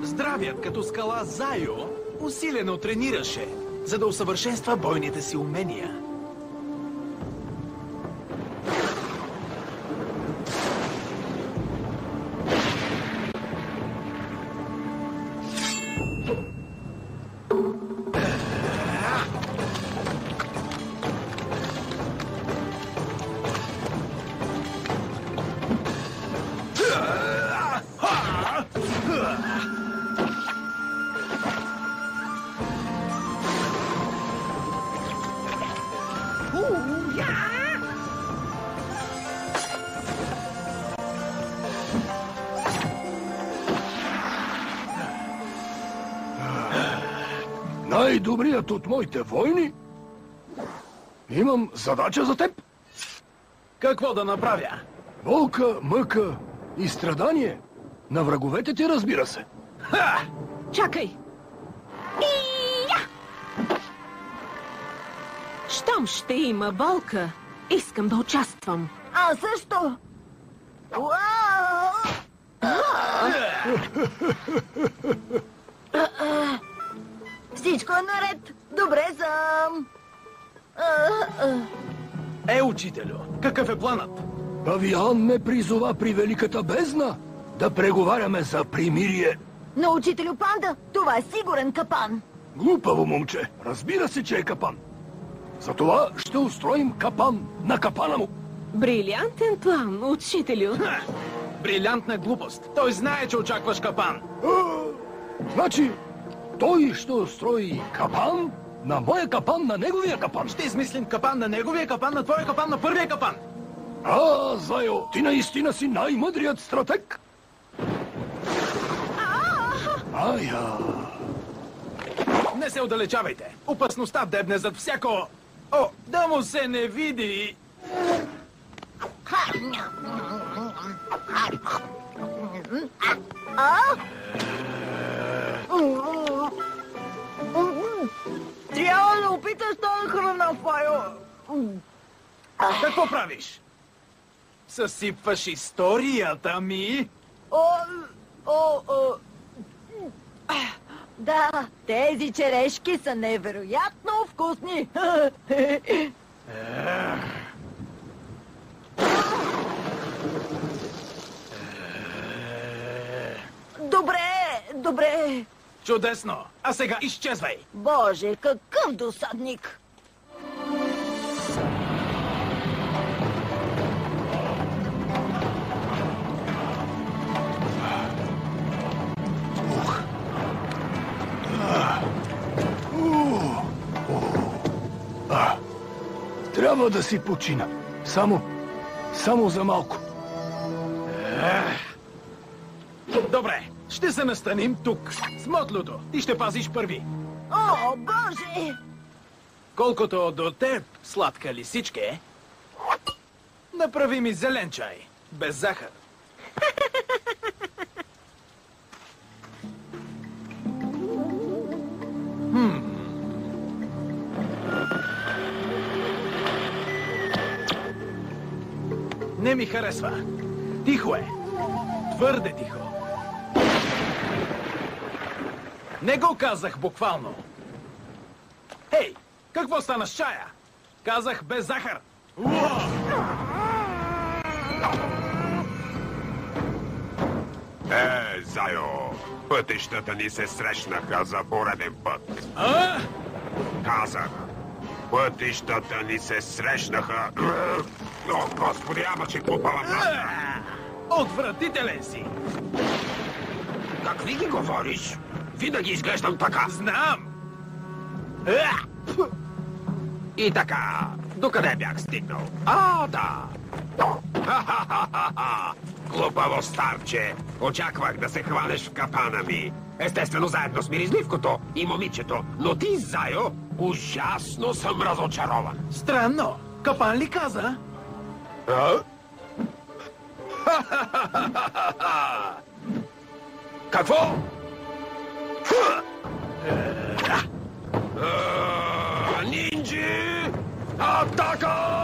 Здравият като скала Зайо усилено тренираше, за да усъвършенства бойните си умения. Най-добрият от моите войни? Имам задача за теб. Какво да направя? Болка, мъка и страдание. На враговете ти, разбира се. Ха! Чакай! Щом ще има болка, искам да участвам. Аз също! Всичко е наред. Добре съм. Учителю, какъв е планът? Павиан ме призова при Великата бездна да преговаряме за примирие. Но, учителю Панда, това е сигурен капан. Глупаво момче. Разбира се, че е капан. Затова ще устроим капан на капана му. Брилянтен план, учителю. Ха! Брилянтна глупост. Той знае, че очакваш капан. Значи, той ще устрои капан на моя капан, на неговия капан. Ще измислим капан на неговия капан, на твоя капан, на първия капан. Зайо, ти наистина си най-мъдрият стратег. Не се отдалечавайте. Опасността дебне зад всяко... О, да му се не види. Трябва да опиташ тази храна, Файо. Какво правиш? Съсипваш историята ми? Да, тези черешки са невероятно вкусни. Добре. Чудесно. А сега изчезвай. Боже, какъв досадник. Трябва да си почина. Само за малко. Добре, ще се настаним тук, с Мотлото. Ти ще пазиш първи. О, Боже! Колкото до теб, сладка лисичке, направи ми зелен чай, без захар. Не ми харесва. Тихо е. Твърде тихо. Не го казах буквално. Хей, какво стана с чая? Казах без захар. Зайо, пътищата ни се срещнаха за пореден път. Казах, пътищата ни се срещнаха... О, Господи, ама че глупава мазна! Отвратителен си! Какви ги говориш? Винаги изглеждам така. Знам! И така, докъде бях стигнал? Да! Глупаво старче! Очаквах да се хванеш в капана ми. Естествено, заедно с миризливкото и момичето. Но ти, Зайо, ужасно съм разочарован. Странно. Капан ли каза? Какво? Нинджи! Атака!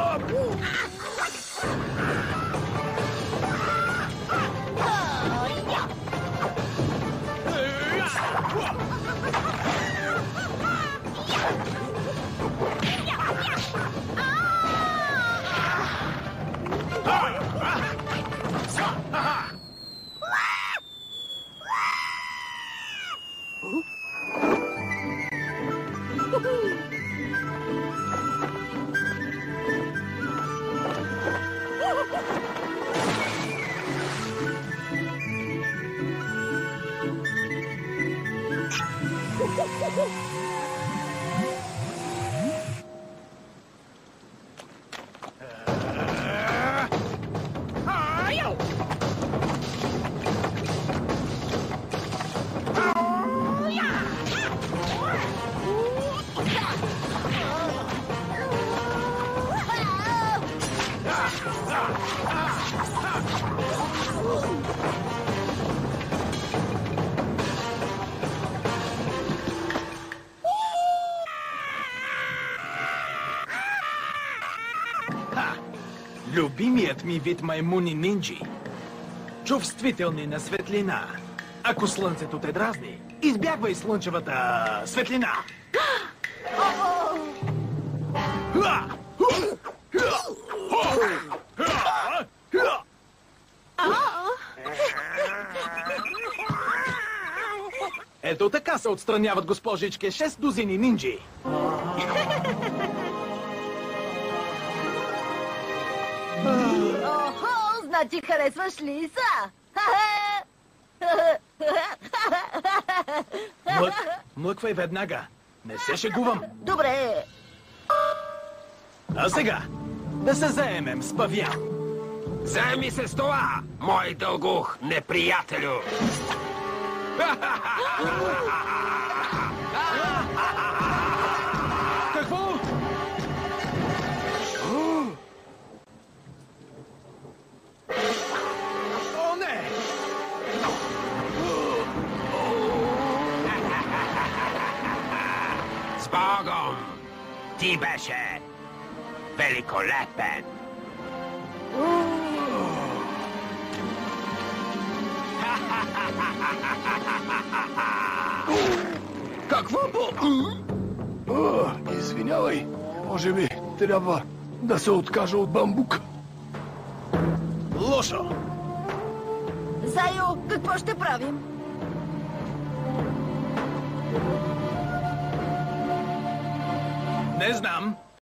Любимият ми вид маймуни нинджи. Чувствителни на светлина. Ако слънцето те дразни, избягвай слънчевата светлина. Ето така се отстраняват, госпожичке, 6 дузини нинджи. Охо, значи харесваш Лиса? Млъквай веднага. Не се шегувам. Добре. А сега да се заемем с павиан. Заеми се с това, мой дългух неприятелю! Какво? О, не! С Богом! Ти беше великолепен! Какво извинявай. Може би трябва да се откажа от бамбук. Лошо! Зайо, какво ще правим? Не знам.